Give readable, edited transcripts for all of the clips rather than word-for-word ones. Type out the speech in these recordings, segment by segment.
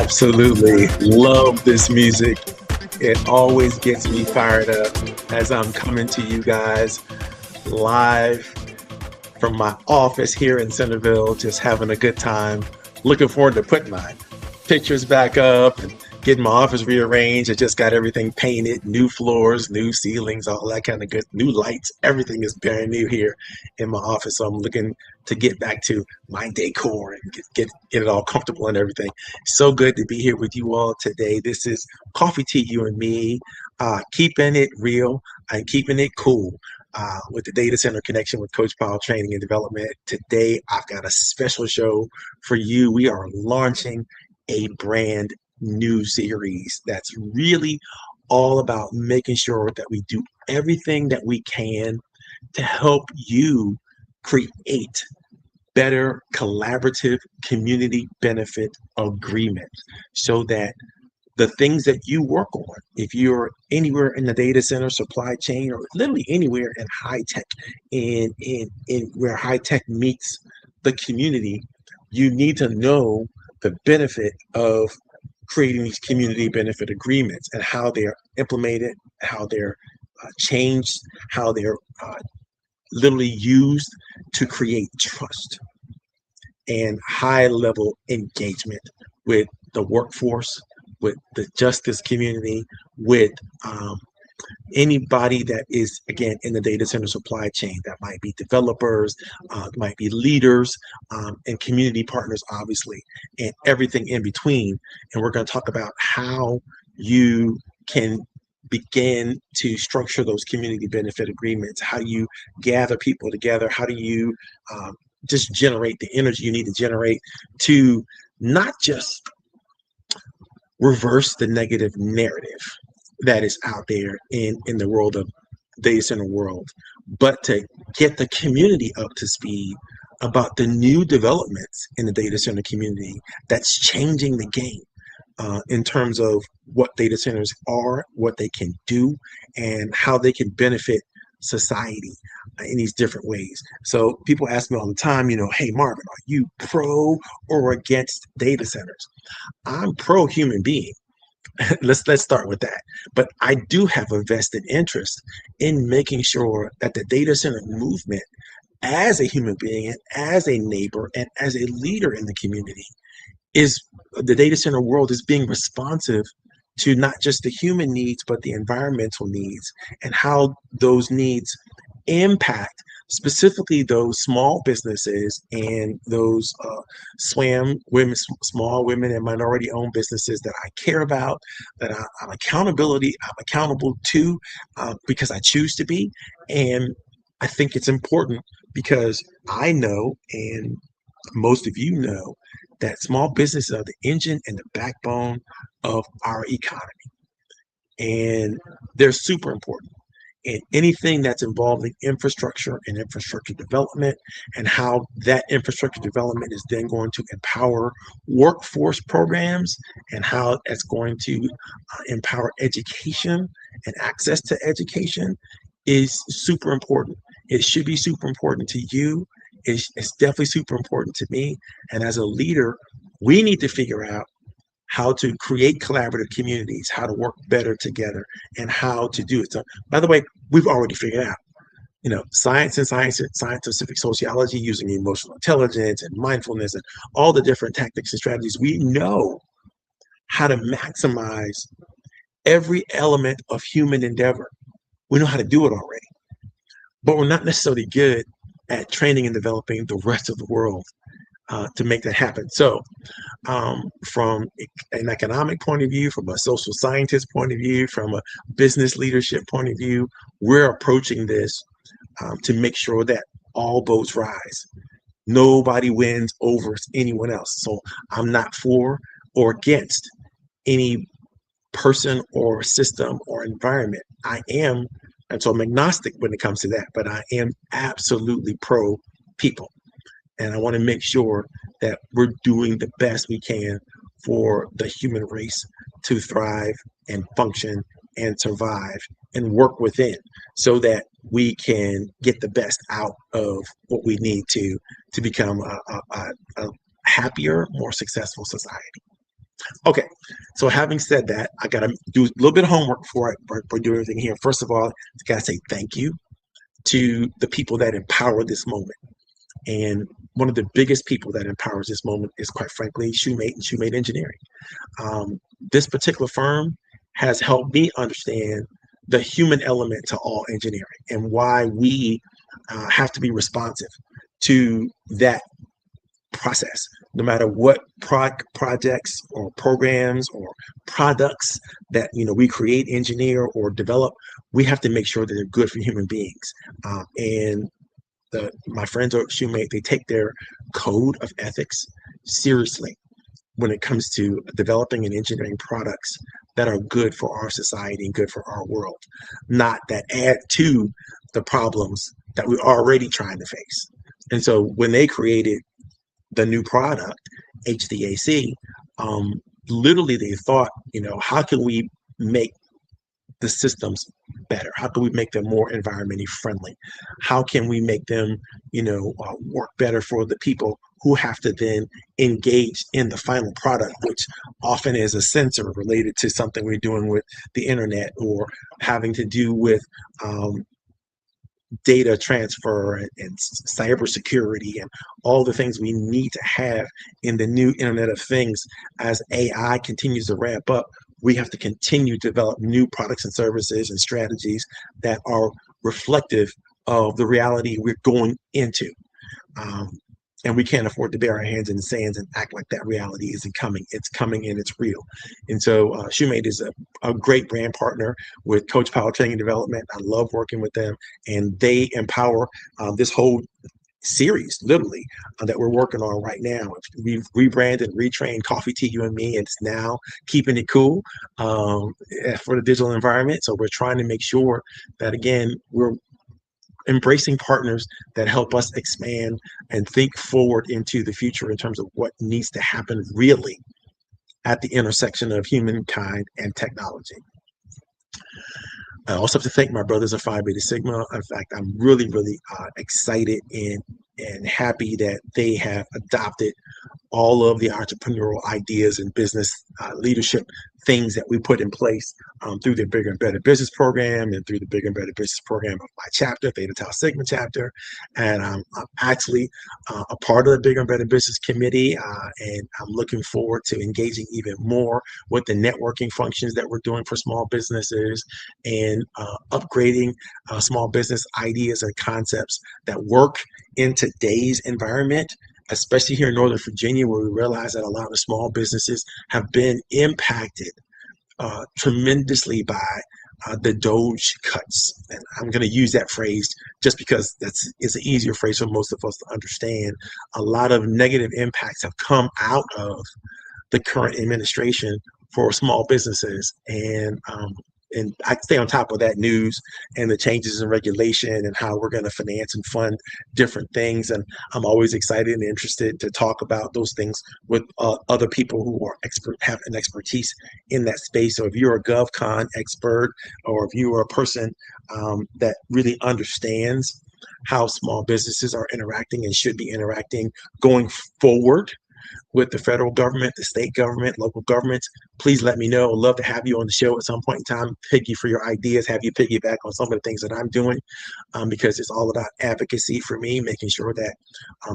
Absolutely love this music. It always gets me fired up as I'm coming to you guys live from my office here in Centerville, just having a good time. Looking forward to putting my pictures back up and getting my office rearranged. I just got everything painted, new floors, new ceilings, all that kind of good, new lights. Everything is brand new here in my office. So I'm looking to get back to my decor and get it all comfortable and everything. So good to be here with you all today. This is Coffee Tea, you and me, keeping it real and keeping it cool. With the Data Center Connection with Coach Powell Training and Development. Today, I've got a special show for you. We are launching a brand new series that's really all about making sure that we do everything that we can to help you create better collaborative community benefit agreements so that the things that you work on, if you're anywhere in the data center supply chain or literally anywhere in high tech, in where high tech meets the community, you need to know the benefit of creating these community benefit agreements and how they're implemented, how they're changed, how they're literally used to create trust and high level engagement with the workforce, with the justice community, with anybody that is, again, in the data center supply chain. That might be developers, might be leaders, and community partners, obviously, and everything in between. And we're going to talk about how you can begin to structure those community benefit agreements. How do you gather people together? How do you just generate the energy you need to generate to not just reverse the negative narrative that is out there in the world of data center world, but to get the community up to speed about the new developments in the data center community that's changing the game in terms of what data centers are, what they can do, and how they can benefit society in these different ways. So people ask me all the time, hey Marvin, are you pro or against data centers? I'm pro human being. let's start with that. But I do have a vested interest in making sure that the data center movement, as a human being and as a neighbor and as a leader in the community, is the data center world is being responsive to not just the human needs, but the environmental needs and how those needs impact specifically those small businesses and those small women and minority owned businesses that I care about, that I'm accountable to because I choose to be. And I think it's important because I know, and most of you know, that small businesses are the engine and the backbone of our economy. And they're super important. And anything that's involving infrastructure and infrastructure development, and how that infrastructure development is then going to empower workforce programs, and how it's going to empower education and access to education, is super important. It should be super important to you. It's definitely super important to me. And as a leader, we need to figure out how to create collaborative communities, how to work better together, and how to do it. So, by the way, we've already figured out, scientific sociology, using emotional intelligence and mindfulness and all the different tactics and strategies. We know how to maximize every element of human endeavor. We know how to do it already, but we're not necessarily good at training and developing the rest of the world to make that happen. So from an economic point of view, from a social scientist point of view, from a business leadership point of view, we're approaching this to make sure that all boats rise. Nobody wins over anyone else. So I'm not for or against any person or system or environment. And so I'm agnostic when it comes to that, but I am absolutely pro people. And I want to make sure that we're doing the best we can for the human race to thrive and function and survive and work within, so that we can get the best out of what we need to become a happier, more successful society. Okay, so having said that, I got to do a little bit of homework before I do everything here. First of all, I got to say thank you to the people that empower this moment. And one of the biggest people that empowers this moment is, quite frankly, Shoemate and Shoemate Engineering. This particular firm has helped me understand the human element to all engineering and why we have to be responsive to that process, no matter what projects or programs or products that we create, engineer, or develop. We have to make sure that they're good for human beings. And my friends at Shoemate, they take their code of ethics seriously when it comes to developing and engineering products that are good for our society and good for our world, not that add to the problems that we're already trying to face. And so when they created the new product, HDAC, literally they thought, how can we make the systems better? How can we make them more environmentally friendly? How can we make them, work better for the people who have to then engage in the final product, which often is a sensor related to something we're doing with the internet or having to do with data transfer and cybersecurity and all the things we need to have in the new Internet of Things. As AI continues to ramp up, we have to continue to develop new products and services and strategies that are reflective of the reality we're going into. And we can't afford to bury our hands in the sands and act like that reality isn't coming. It's coming and it's real. And so Shoemate is a great brand partner with Coach Power Training and Development. I love working with them, and they empower this whole series, literally, that we're working on right now. We've rebranded and retrained Coffee Tea, You and Me, and it's now Keeping It Cool for the digital environment. So we're trying to make sure that, again, we're embracing partners that help us expand and think forward into the future in terms of what needs to happen really at the intersection of humankind and technology. I also have to thank my brothers at Phi Beta Sigma. In fact, I'm really, really excited and happy that they have adopted all of the entrepreneurial ideas and business leadership things that we put in place through the Bigger and Better Business Program and through the Bigger and Better Business Program of my chapter, Theta Tau Sigma chapter. And I'm actually a part of the Bigger and Better Business Committee, and I'm looking forward to engaging even more with the networking functions that we're doing for small businesses and upgrading small business ideas and concepts that work in today's environment, especially here in Northern Virginia, where we realize that a lot of small businesses have been impacted tremendously by the Doge cuts. And I'm going to use that phrase just because it's an easier phrase for most of us to understand. A lot of negative impacts have come out of the current administration for small businesses. And I stay on top of that news and the changes in regulation and how we're going to finance and fund different things. And I'm always excited and interested to talk about those things with other people who are have an expertise in that space. So if you're a GovCon expert, or if you are a person that really understands how small businesses are interacting and should be interacting going forward with the federal government, the state government, local governments, please let me know. I'd love to have you on the show at some point in time, pick you for your ideas, have you piggyback on some of the things that I'm doing, because it's all about advocacy for me, making sure that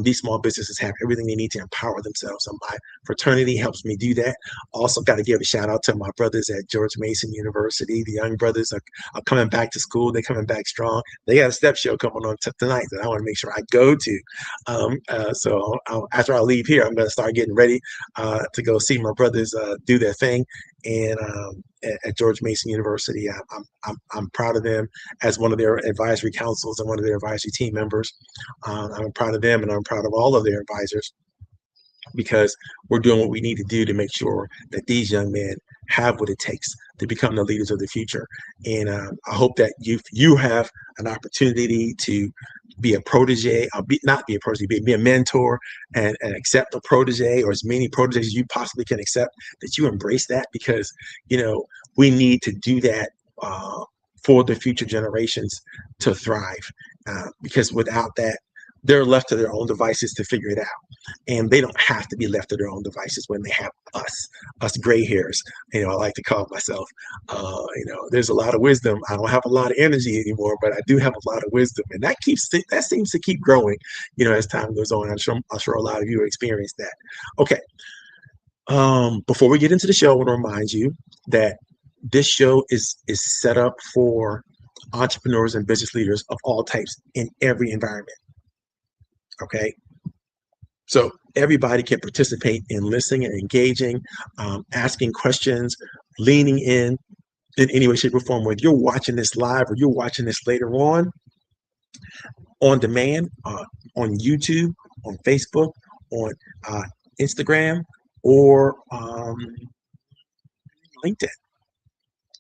these small businesses have everything they need to empower themselves. And my fraternity helps me do that. Also got to give a shout out to my brothers at George Mason University. The young brothers are coming back to school. They're coming back strong. They got a step show coming on tonight that I want to make sure I go to. So after I leave here, I'm going to start getting ready to go see my brothers do their thing. And at George Mason University, I'm proud of them as one of their advisory councils and one of their advisory team members. I'm proud of them, and I'm proud of all of their advisors, because we're doing what we need to do to make sure that these young men have what it takes to become the leaders of the future. And I hope that you have an opportunity to be a protege, not be a protege, be a mentor, and accept a protege, or as many proteges as you possibly can accept, that you embrace that, because we need to do that for the future generations to thrive, because without that, they're left to their own devices to figure it out. And they don't have to be left to their own devices when they have us gray hairs. I like to call myself, there's a lot of wisdom. I don't have a lot of energy anymore, but I do have a lot of wisdom. And that seems to keep growing, as time goes on. I'm sure a lot of you experience that. Okay. Before we get into the show, I want to remind you that this show is set up for entrepreneurs and business leaders of all types in every environment. Okay. So everybody can participate in listening and engaging, asking questions, leaning in any way, shape, or form. Whether you're watching this live or you're watching this later on demand, on YouTube, on Facebook, on Instagram, or LinkedIn,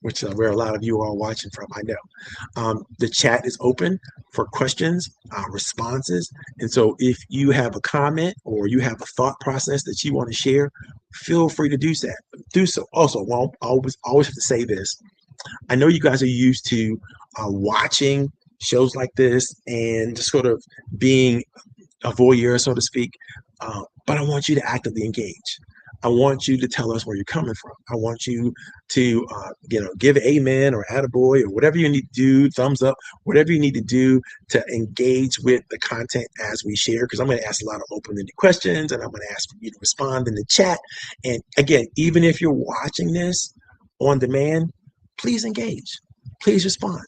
which is where a lot of you are watching from, I know. The chat is open for questions, responses. And so if you have a comment or you have a thought process that you want to share, feel free to do so. Also, well, I always have to say this. I know you guys are used to watching shows like this and just sort of being a voyeur, so to speak. But I want you to actively engage. I want you to tell us where you're coming from. I want you to, give amen or attaboy or whatever you need to do, thumbs up, whatever you need to do to engage with the content as we share, because I'm going to ask a lot of open-ended questions and I'm going to ask for you to respond in the chat. And again, even if you're watching this on demand, please engage. Please respond.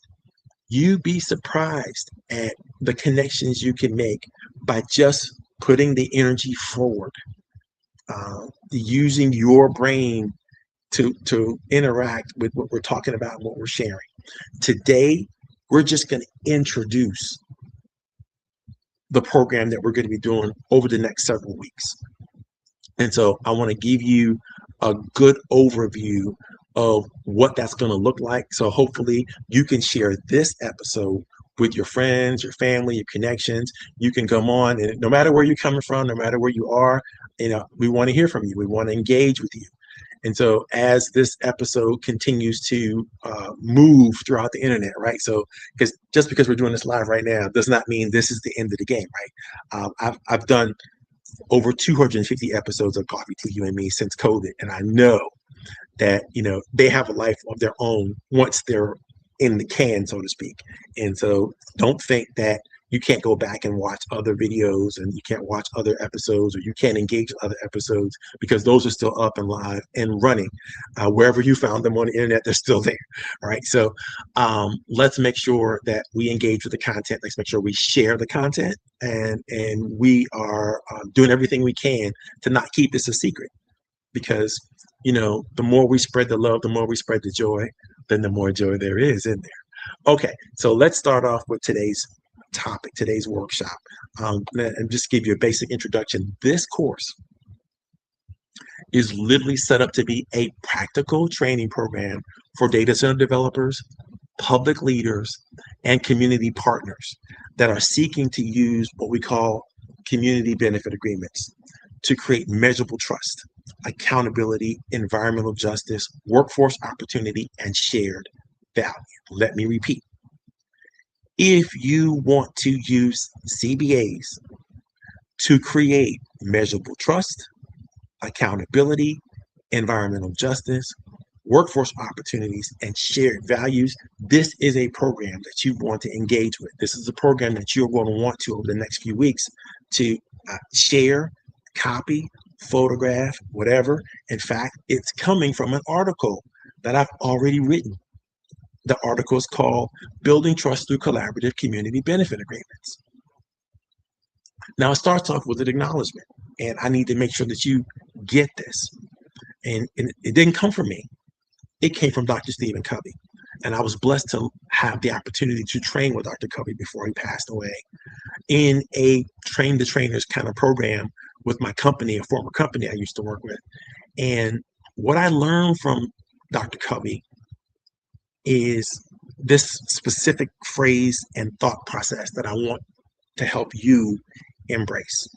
You'd be surprised at the connections you can make by just putting the energy forward. Using your brain to interact with what we're talking about and what we're sharing. Today, we're just going to introduce the program that we're going to be doing over the next several weeks. And so I want to give you a good overview of what that's going to look like. So hopefully you can share this episode with your friends, your family, your connections. You can come on, and no matter where you're coming from, no matter where you are, we want to hear from you. We want to engage with you. And so as this episode continues to move throughout the internet, right? So just because we're doing this live right now does not mean this is the end of the game, right? I've done over 250 episodes of Coffee Tea You and Me since COVID, and I know that they have a life of their own once they're in the can, so to speak. And so don't think that you can't go back and watch other videos and you can't watch other episodes or you can't engage in other episodes, because those are still up and live and running. Wherever you found them on the internet, they're still there. All right. So let's make sure that we engage with the content. Let's make sure we share the content, and we are doing everything we can to not keep this a secret, because the more we spread the love, the more we spread the joy, then the more joy there is in there. Okay, so let's start off with today's topic, today's workshop, and just give you a basic introduction. This course is literally set up to be a practical training program for data center developers, public leaders, and community partners that are seeking to use what we call community benefit agreements to create measurable trust, accountability, environmental justice, workforce opportunity, and shared value. Let me repeat. If you want to use CBAs to create measurable trust, accountability, environmental justice, workforce opportunities, and shared values, this is a program that you want to engage with. This is a program that you're going to want to, over the next few weeks, to share, copy, photograph, whatever. In fact, it's coming from an article that I've already written. The article is called Building Trust Through Collaborative Community Benefit Agreements. Now, it starts off with an acknowledgement, and I need to make sure that you get this. And it didn't come from me. It came from Dr. Stephen Covey. And I was blessed to have the opportunity to train with Dr. Covey before he passed away in a train the trainers kind of program with my company, a former company I used to work with. And what I learned from Dr. Covey is this specific phrase and thought process that I want to help you embrace.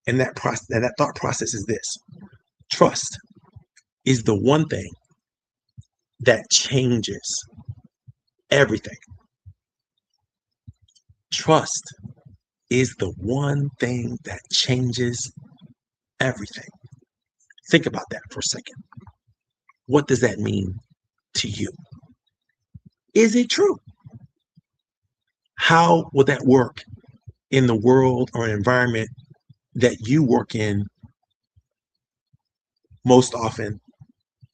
And that thought process is this: trust is the one thing that changes everything. Trust is the one thing that changes everything. Think about that for a second. What does that mean to you? Is it true? How will that work in the world or environment that you work in most often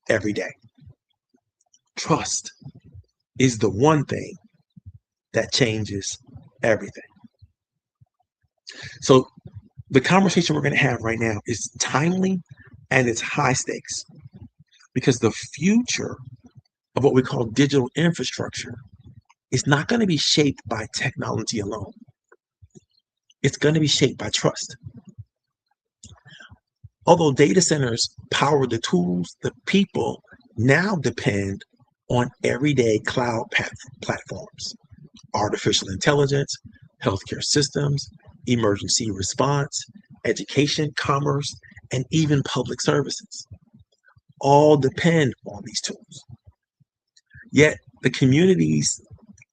every day? Trust is the one thing that changes everything. So the conversation we're going to have right now is timely and it's high stakes because the future of what we call digital infrastructure is not going to be shaped by technology alone. It's going to be shaped by trust. Although data centers power the tools, the people now depend on everyday cloud platforms, artificial intelligence, healthcare systems, emergency response, education, commerce, and even public services. All depend on these tools. Yet the communities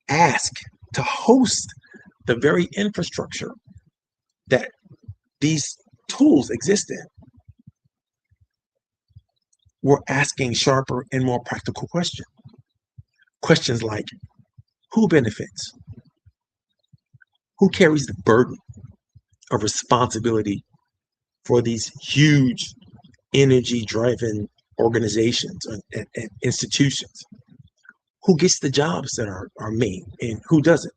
ask to host the very infrastructure that these tools exist in. We're asking sharper and more practical questions. Questions like, who benefits? Who carries the burden of responsibility for these huge energy-driven organizations and institutions? Who gets the jobs that are made and who doesn't?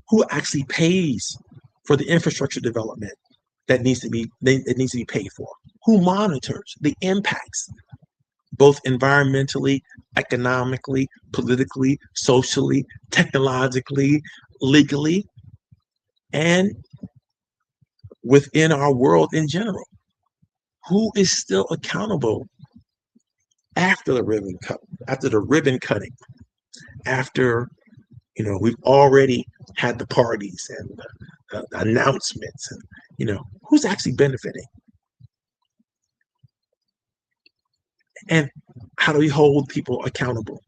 Who actually pays for the infrastructure development that needs to be paid for? Who monitors the impacts, both environmentally, economically, politically, socially, technologically, legally, and within our world in general? Who is still accountable after the ribbon cutting, after we've already had the parties and the announcements, and who's actually benefiting? And how do we hold people accountable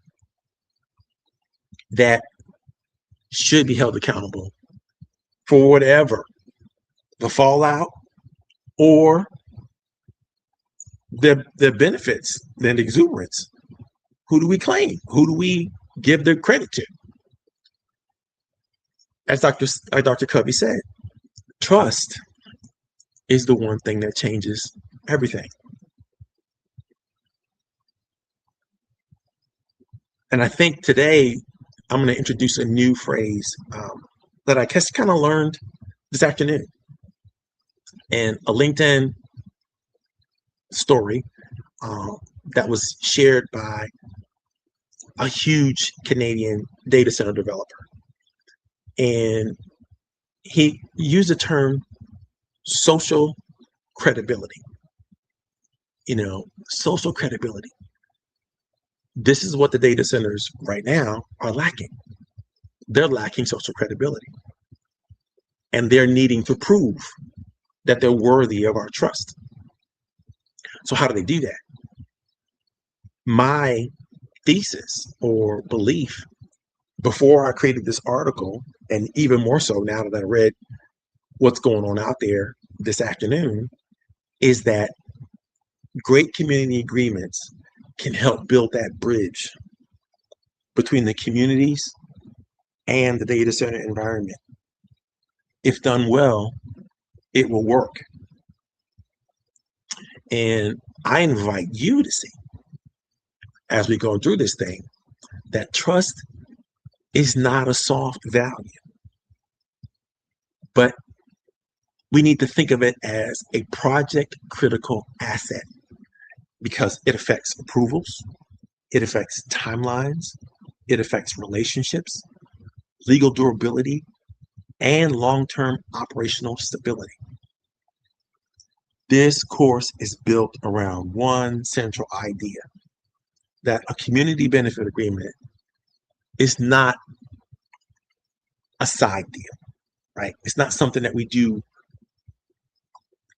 that should be held accountable for whatever the fallout or the benefits, the exuberance? Who do we claim? Who do we give the credit to? As Dr. Covey said, trust is the one thing that changes everything. And I think today I'm going to introduce a new phrase that I guess kind of learned this afternoon. And a LinkedIn story that was shared by a huge Canadian data center developer. And he used the term social credibility. Social credibility. This is what the data centers right now are lacking. They're lacking social credibility. And they're needing to prove that they're worthy of our trust. So how do they do that? My thesis or belief before I created this article, and even more so now that I read what's going on out there this afternoon, is that great community agreements can help build that bridge between the communities and the data center environment. If done well, it will work. And I invite you to see, as we go through this thing, that trust is not a soft value, but we need to think of it as a project critical asset because it affects approvals, it affects timelines, it affects relationships, legal durability, and long-term operational stability. This course is built around one central idea, that a community benefit agreement is not a side deal, right? It's not something that we do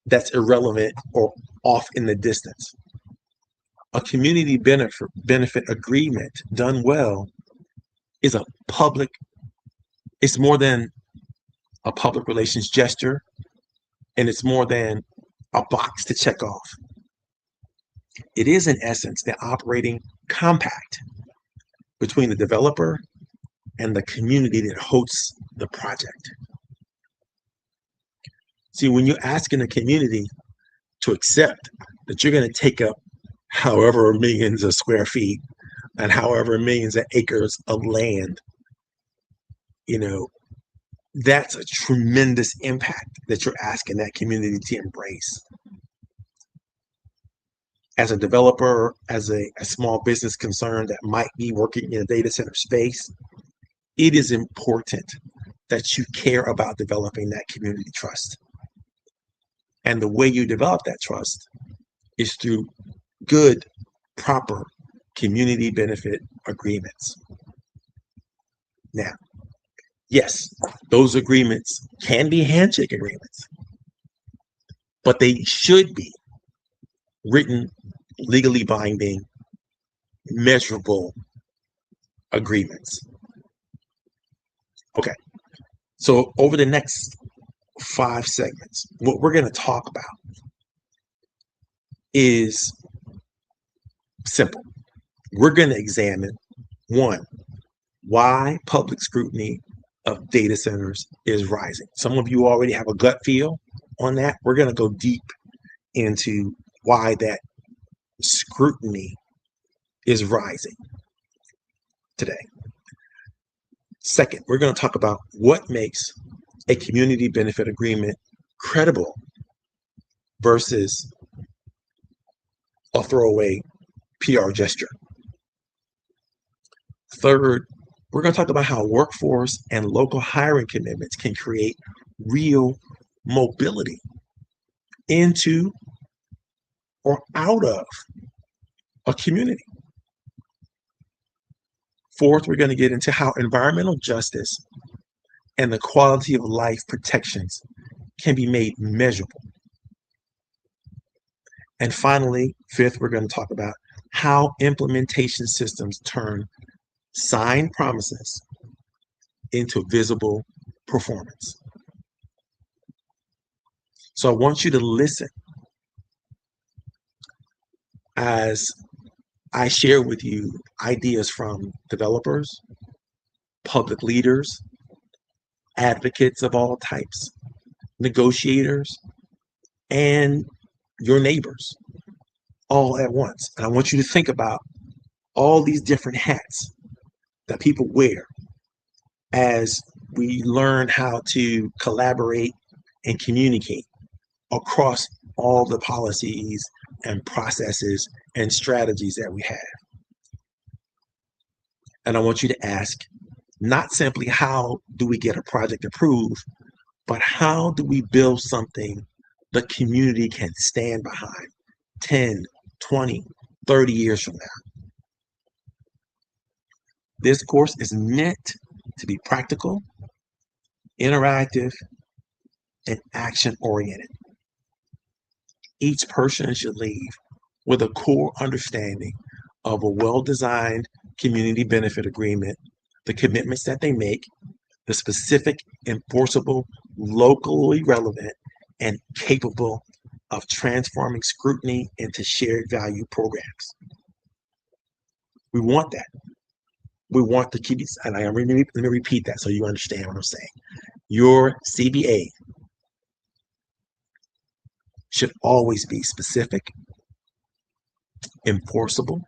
that's irrelevant or off in the distance. A community benefit agreement done well is it's more than a public relations gesture, and it's more than a box to check off. It is, in essence, the operating compact between the developer and the community that hosts the project. See, when you're asking the community to accept that you're going to take up however millions of square feet and however millions of acres of land, that's a tremendous impact that you're asking that community to embrace. As a developer, as a small business concern that might be working in a data center space, it is important that you care about developing that community trust. And the way you develop that trust is through good, proper community benefit agreements. Now, yes, those agreements can be handshake agreements, but they should be written, legally binding, measurable agreements. Okay, so over the next 5 segments, what we're going to talk about is simple. We're going to examine, 1, why public scrutiny of data centers is rising. Some of you already have a gut feel on that. We're going to go deep into why that scrutiny is rising today. Second, we're going to talk about what makes a community benefit agreement credible versus a throwaway PR gesture. Third, we're going to talk about how workforce and local hiring commitments can create real mobility into or out of a community. Fourth, we're going to get into how environmental justice and the quality of life protections can be made measurable. And finally, fifth, we're going to talk about how implementation systems turn signed promises into visible performance. So I want you to listen as I share with you ideas from developers, public leaders, advocates of all types, negotiators, and your neighbors all at once. And I want you to think about all these different hats that people wear as we learn how to collaborate and communicate across all the policies and processes and strategies that we have. And I want you to ask, not simply how do we get a project approved, but how do we build something the community can stand behind 10, 20, 30 years from now. This course is meant to be practical, interactive, and action-oriented. Each person should leave with a core understanding of a well-designed community benefit agreement, the commitments that they make, the specific, enforceable, locally relevant, and capable of transforming scrutiny into shared value programs. We want that. We want to keep, and let me repeat that so you understand what I'm saying. Your CBA should always be specific, enforceable,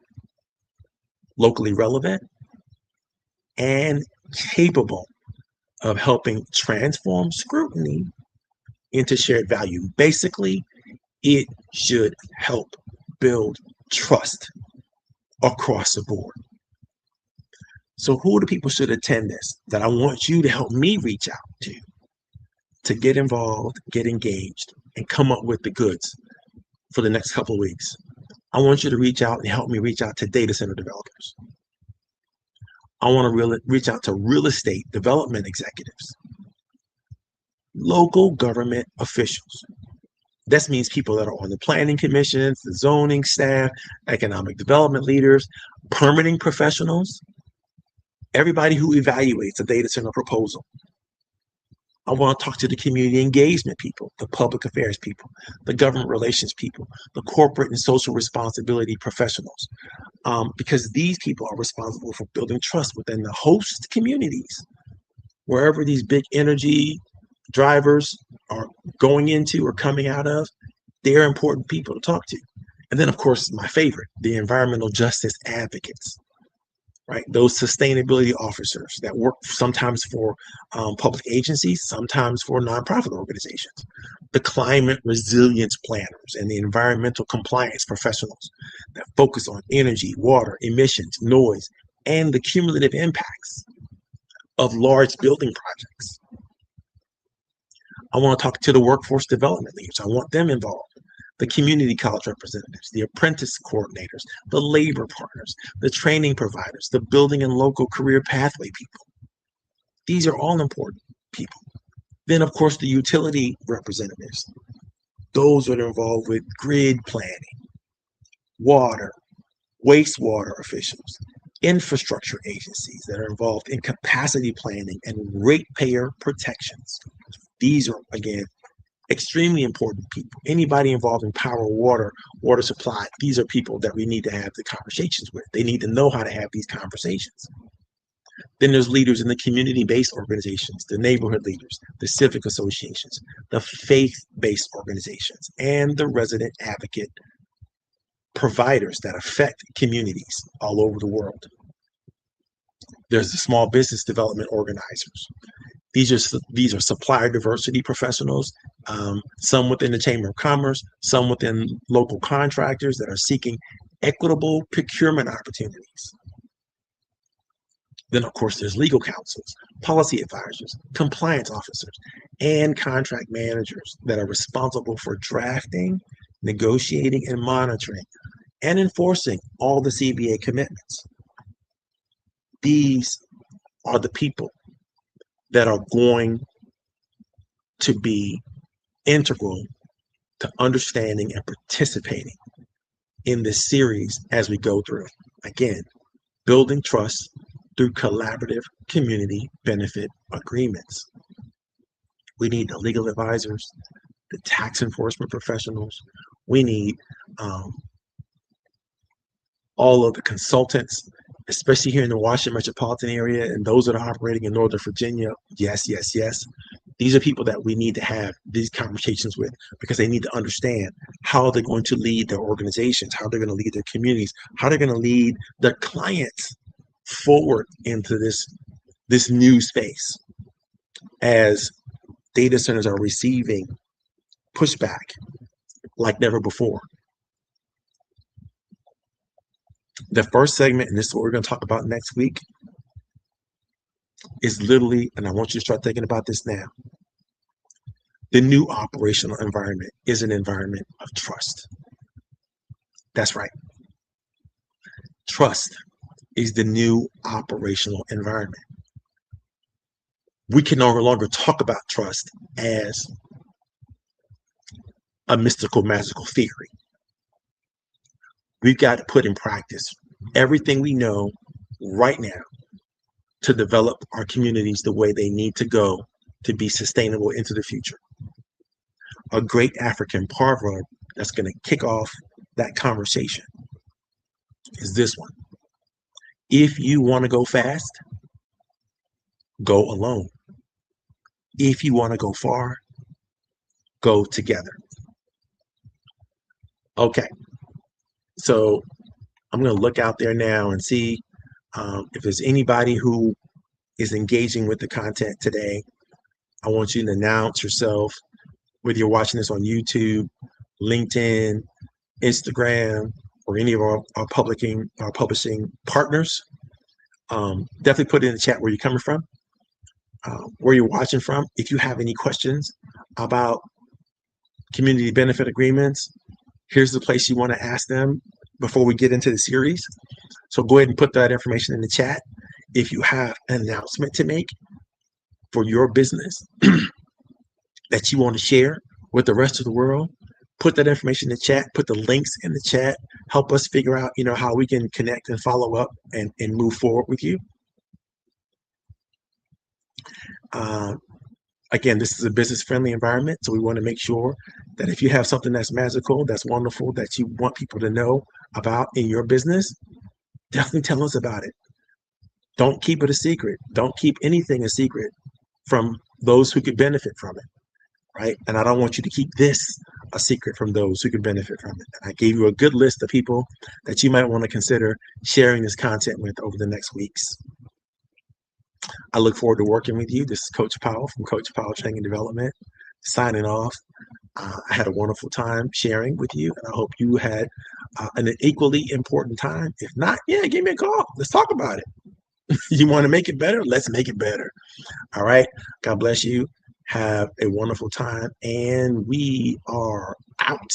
locally relevant, and capable of helping transform scrutiny into shared value. Basically, it should help build trust across the board. So who are the people should attend this that I want you to help me reach out to get involved, get engaged, and come up with the goods for the next couple of weeks? I want you to reach out and help me reach out to data center developers. I want to reach out to real estate development executives, local government officials. This means people that are on the planning commissions, the zoning staff, economic development leaders, permitting professionals, everybody who evaluates a data center proposal. I want to talk to the community engagement people, the public affairs people, the government relations people, the corporate and social responsibility professionals, because these people are responsible for building trust within the host communities, wherever these big energy drivers are going into or coming out of. They're important people to talk to. And then, of course, my favorite, the environmental justice advocates, right? Those sustainability officers that work sometimes for public agencies, sometimes for nonprofit organizations, the climate resilience planners and the environmental compliance professionals that focus on energy, water, emissions, noise, and the cumulative impacts of large building projects. I want to talk to the workforce development leaders. I want them involved. The community college representatives, the apprentice coordinators, the labor partners, the training providers, the building and local career pathway people. These are all important people. Then, of course, the utility representatives, those that are involved with grid planning, water, wastewater officials, infrastructure agencies that are involved in capacity planning and ratepayer protections. These are, again, extremely important people. Anybody involved in power, water, water supply, these are people that we need to have the conversations with. They need to know how to have these conversations. Then there's leaders in the community-based organizations, the neighborhood leaders, the civic associations, the faith-based organizations, and the resident advocate providers that affect communities all over the world. There's the small business development organizers. These are supplier diversity professionals, some within the Chamber of Commerce, some within local contractors that are seeking equitable procurement opportunities. Then, of course, there's legal counsels, policy advisors, compliance officers, and contract managers that are responsible for drafting, negotiating, and monitoring and enforcing all the CBA commitments. These are the people that are going to be integral to understanding and participating in this series as we go through. Again, building trust through collaborative community benefit agreements. We need the legal advisors, the tax enforcement professionals. We need all of the consultants, especially here in the Washington metropolitan area and those that are operating in Northern Virginia. Yes, yes, yes. These are people that we need to have these conversations with because they need to understand how they're going to lead their organizations, how they're going to lead their communities, how they're going to lead their clients forward into this new space as data centers are receiving pushback like never before. The first segment, and this is what we're going to talk about next week, is literally, and I want you to start thinking about this now, the new operational environment is an environment of trust. That's right. Trust is the new operational environment. We can no longer talk about trust as a mystical, magical theory. We've got to put in practice everything we know right now to develop our communities the way they need to go to be sustainable into the future. A great African proverb that's going to kick off that conversation is this one. If you want to go fast, go alone. If you want to go far, go together. Okay, so I'm going to look out there now and see if there's anybody who is engaging with the content today. I want you to announce yourself, whether you're watching this on YouTube, LinkedIn, Instagram, or any of our publishing partners. Definitely put it in the chat where you're coming from, where you're watching from. If you have any questions about community benefit agreements, here's the place you want to ask them before we get into the series. So go ahead and put that information in the chat. If you have an announcement to make for your business that you want to share with the rest of the world, put that information in the chat, put the links in the chat, help us figure out, how we can connect and follow up and move forward with you. Again, this is a business friendly environment. So we want to make sure that if you have something that's magical, that's wonderful, that you want people to know about in your business, definitely tell us about it. Don't keep it a secret. Don't keep anything a secret from those who could benefit from it, right? And I don't want you to keep this a secret from those who could benefit from it. And I gave you a good list of people that you might want to consider sharing this content with over the next weeks. I look forward to working with you. This is Coach Powell from Coach Powell Training and Development, signing off. I had a wonderful time sharing with you, and I hope you had an equally important time. If not, yeah, give me a call. Let's talk about it. You want to make it better? Let's make it better. All right. God bless you. Have a wonderful time. And we are out.